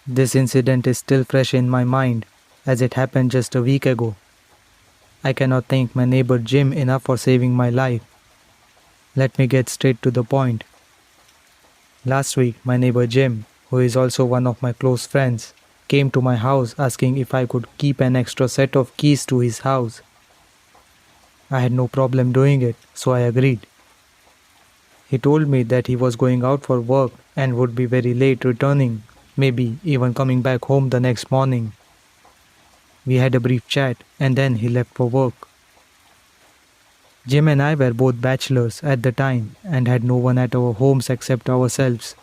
This incident is still fresh in my mind, as it happened just a week ago. I cannot thank my neighbor Jim enough for saving my life. Let me get straight to the point. Last week, my neighbor Jim, who is also one of my close friends, came to my house asking if I could keep an extra set of keys to his house. I had no problem doing it, so I agreed. He told me that he was going out for work and would be very late returning, maybe even coming back home the next morning. We had a brief chat and then he left for work. Jim and I were both bachelors at the time and had no one at our homes except ourselves.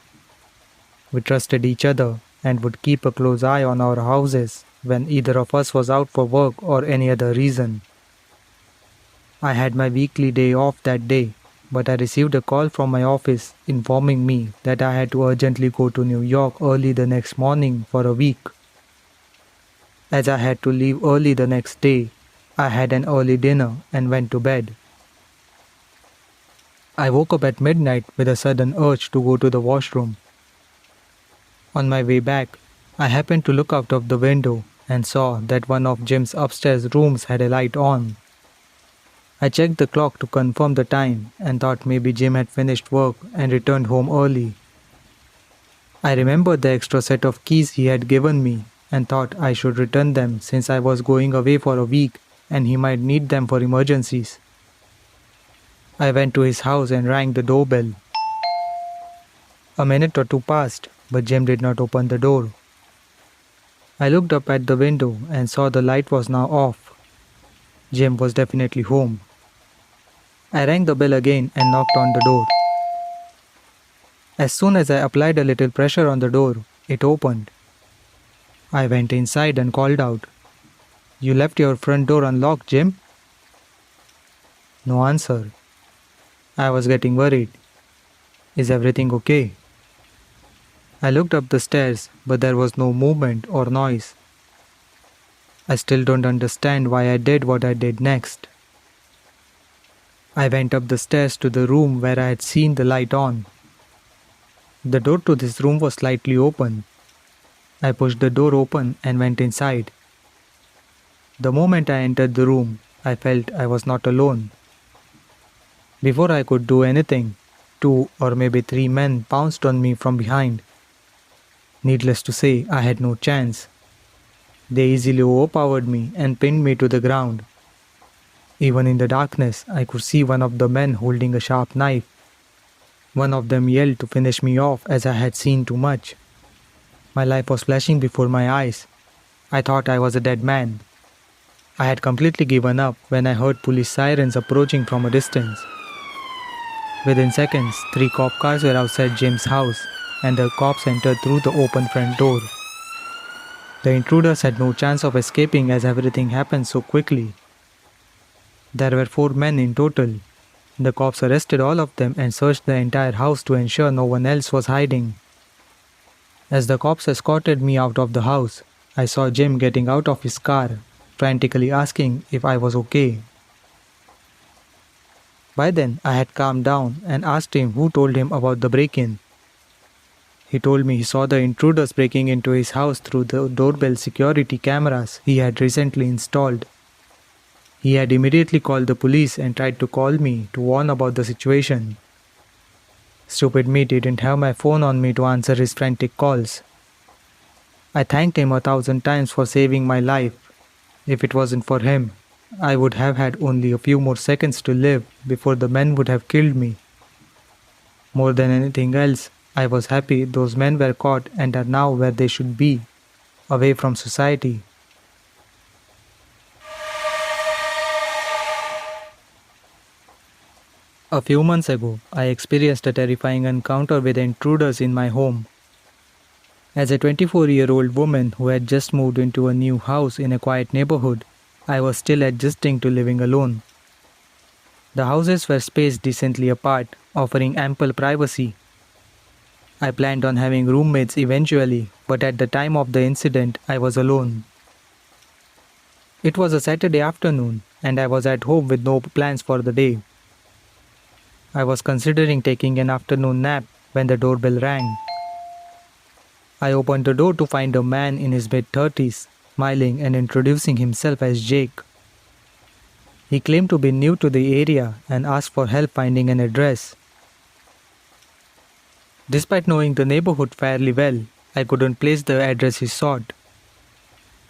We trusted each other and would keep a close eye on our houses when either of us was out for work or any other reason. I had my weekly day off that day, but I received a call from my office informing me that I had to urgently go to New York early the next morning for a week. As I had to leave early the next day, I had an early dinner and went to bed. I woke up at midnight with a sudden urge to go to the washroom. On my way back, I happened to look out of the window and saw that one of Jim's upstairs rooms had a light on. I checked the clock to confirm the time and thought maybe Jim had finished work and returned home early. I remembered the extra set of keys he had given me and thought I should return them since I was going away for a week and he might need them for emergencies. I went to his house and rang the doorbell. A minute or two passed, but Jim did not open the door. I looked up at the window and saw the light was now off. Jim was definitely home. I rang the bell again and knocked on the door. As soon as I applied a little pressure on the door, it opened. I went inside and called out, "You left your front door unlocked, Jim?" No answer. I was getting worried. Is everything okay? I looked up the stairs, but there was no movement or noise. I still don't understand why I did what I did next. I went up the stairs to the room where I had seen the light on. The door to this room was slightly open. I pushed the door open and went inside. The moment I entered the room, I felt I was not alone. Before I could do anything, 2 or maybe 3 men pounced on me from behind. Needless to say, I had no chance. They easily overpowered me and pinned me to the ground. Even in the darkness, I could see one of the men holding a sharp knife. One of them yelled to finish me off as I had seen too much. My life was flashing before my eyes. I thought I was a dead man. I had completely given up when I heard police sirens approaching from a distance. Within seconds, 3 cop cars were outside Jim's house, and the cops entered through the open front door. The intruders had no chance of escaping as everything happened so quickly. There were 4 men in total. The cops arrested all of them and searched the entire house to ensure no one else was hiding. As the cops escorted me out of the house, I saw Jim getting out of his car, frantically asking if I was okay. By then, I had calmed down and asked him who told him about the break-in. He told me he saw the intruders breaking into his house through the doorbell security cameras he had recently installed. He had immediately called the police and tried to call me to warn about the situation. Stupid me didn't have my phone on me to answer his frantic calls. I thanked him 1,000 times for saving my life. If it wasn't for him, I would have had only a few more seconds to live before the men would have killed me. More than anything else, I was happy those men were caught and are now where they should be, away from society. A few months ago, I experienced a terrifying encounter with intruders in my home. As a 24-year-old woman who had just moved into a new house in a quiet neighborhood, I was still adjusting to living alone. The houses were spaced decently apart, offering ample privacy. I planned on having roommates eventually, but at the time of the incident, I was alone. It was a Saturday afternoon, and I was at home with no plans for the day. I was considering taking an afternoon nap when the doorbell rang. I opened the door to find a man in his mid-30s, smiling and introducing himself as Jake. He claimed to be new to the area and asked for help finding an address. Despite knowing the neighborhood fairly well, I couldn't place the address he sought.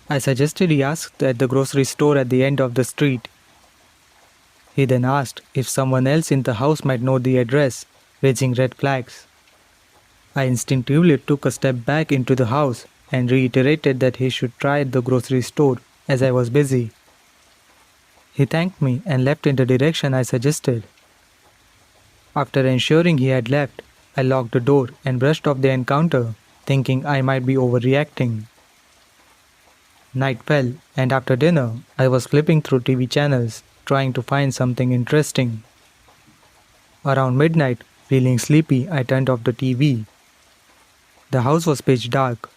I suggested he asked at the grocery store at the end of the street. He then asked if someone else in the house might know the address, raising red flags. I instinctively took a step back into the house and reiterated that he should try at the grocery store as I was busy. He thanked me and left in the direction I suggested. After ensuring he had left, I locked the door and brushed off the encounter, thinking I might be overreacting. Night fell, and after dinner, I was flipping through TV channels, trying to find something interesting. Around midnight, feeling sleepy, I turned off the TV. The house was pitch dark.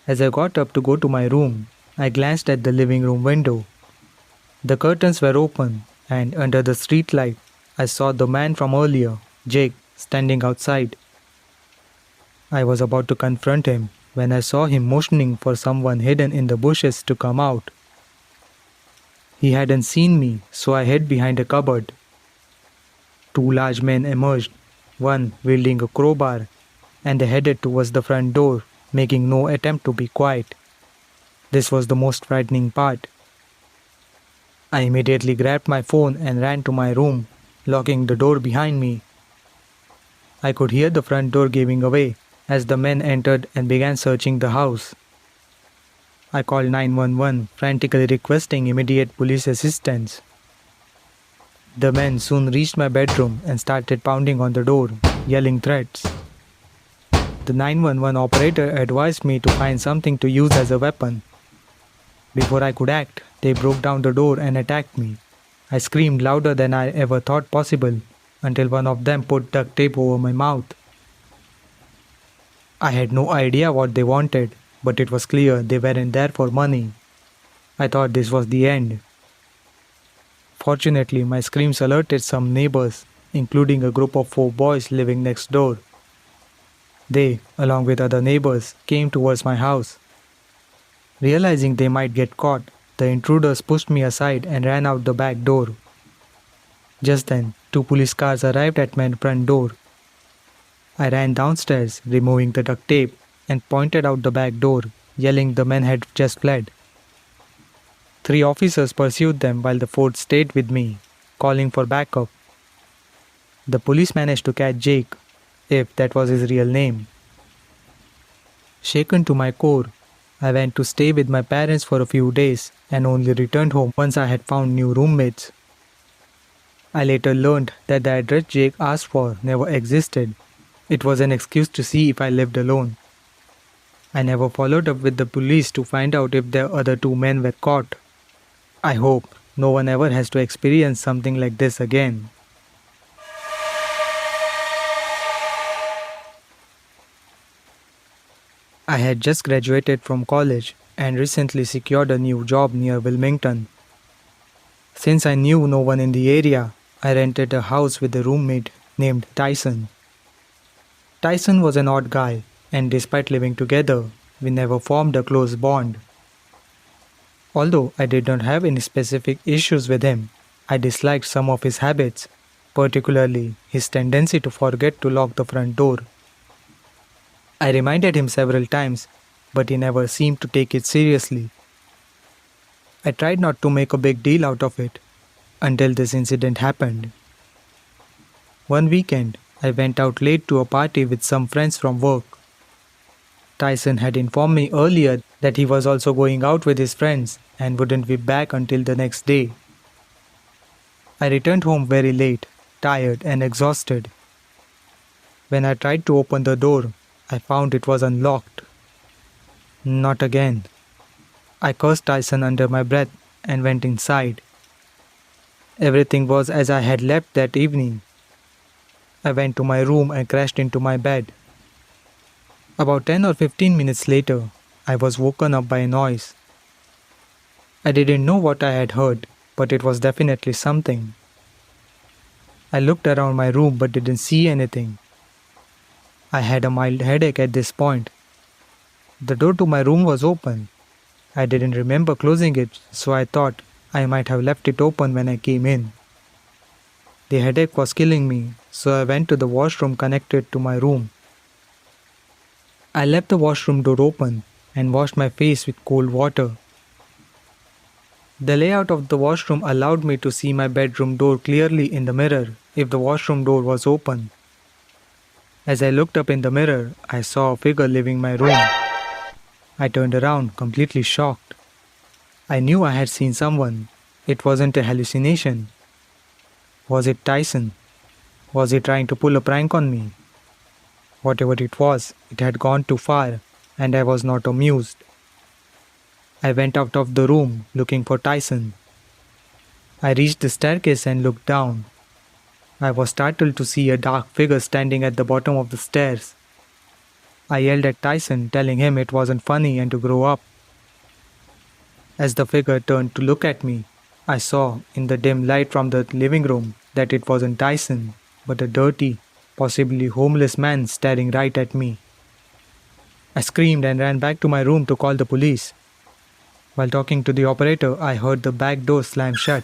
As I got up to go to my room, I glanced at the living room window. The curtains were open, and under the streetlight, I saw the man from earlier, Jake, standing outside. I was about to confront him when I saw him motioning for someone hidden in the bushes to come out. He hadn't seen me, so I hid behind a cupboard. Two large men emerged, one wielding a crowbar, and they headed towards the front door, making no attempt to be quiet. This was the most frightening part. I immediately grabbed my phone and ran to my room, locking the door behind me. I could hear the front door giving away as the men entered and began searching the house. I called 911, frantically requesting immediate police assistance. The men soon reached my bedroom and started pounding on the door, yelling threats. The 911 operator advised me to find something to use as a weapon. Before I could act, they broke down the door and attacked me. I screamed louder than I ever thought possible until one of them put duct tape over my mouth. I had no idea what they wanted, but it was clear they weren't there for money. I thought this was the end. Fortunately, my screams alerted some neighbors, including a group of 4 boys living next door. They, along with other neighbors, came towards my house. Realizing they might get caught, the intruders pushed me aside and ran out the back door. Just then, 2 police cars arrived at my front door. I ran downstairs, removing the duct tape, and pointed out the back door, yelling the men had just fled. 3 officers pursued them while the 4th stayed with me, calling for backup. The police managed to catch Jake, if that was his real name. Shaken to my core, I went to stay with my parents for a few days and only returned home once I had found new roommates. I later learned that the address Jake asked for never existed. It was an excuse to see if I lived alone. I never followed up with the police to find out if the other 2 men were caught. I hope no one ever has to experience something like this again. I had just graduated from college and recently secured a new job near Wilmington. Since I knew no one in the area, I rented a house with a roommate named Tyson. Tyson was an odd guy, and despite living together, we never formed a close bond. Although I did not have any specific issues with him, I disliked some of his habits, particularly his tendency to forget to lock the front door. I reminded him several times, but he never seemed to take it seriously. I tried not to make a big deal out of it, until this incident happened. One weekend, I went out late to a party with some friends from work. Tyson had informed me earlier that he was also going out with his friends and wouldn't be back until the next day. I returned home very late, tired and exhausted. When I tried to open the door, I found it was unlocked. Not again. I cursed Tyson under my breath and went inside. Everything was as I had left that evening. I went to my room and crashed into my bed. About 10 or 15 minutes later, I was woken up by a noise. I didn't know what I had heard, but it was definitely something. I looked around my room but didn't see anything. I had a mild headache at this point, The door to my room was open. I didn't remember closing it, so I thought I might have left it open when I came in. The headache was killing me, so I went to the washroom connected to my room. I left the washroom door open and washed my face with cold water. The layout of the washroom allowed me to see my bedroom door clearly in the mirror if the washroom door was open. As I looked up in the mirror, I saw a figure leaving my room. I turned around, completely shocked. I knew I had seen someone. It wasn't a hallucination. Was it Tyson? Was he trying to pull a prank on me? Whatever it was, it had gone too far, and I was not amused. I went out of the room looking for Tyson. I reached the staircase and looked down. I was startled to see a dark figure standing at the bottom of the stairs. I yelled at Tyson, telling him it wasn't funny and to grow up. As the figure turned to look at me, I saw, in the dim light from the living room, that it wasn't Tyson, but a dirty, possibly homeless man staring right at me. I screamed and ran back to my room to call the police. While talking to the operator, I heard the back door slam shut.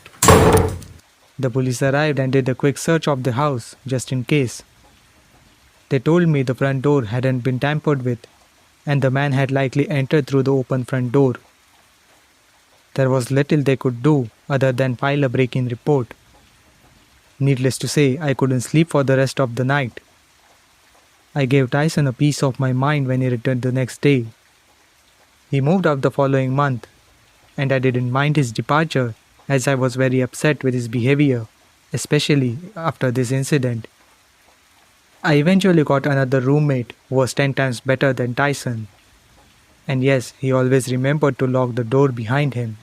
The police arrived and did a quick search of the house, just in case. They told me the front door hadn't been tampered with, and the man had likely entered through the open front door. There was little they could do other than file a break-in report. Needless to say, I couldn't sleep for the rest of the night. I gave Tyson a piece of my mind when he returned the next day. He moved out the following month, and I didn't mind his departure as I was very upset with his behavior, especially after this incident. I eventually got another roommate who was 10 times better than Tyson. And yes, he always remembered to lock the door behind him.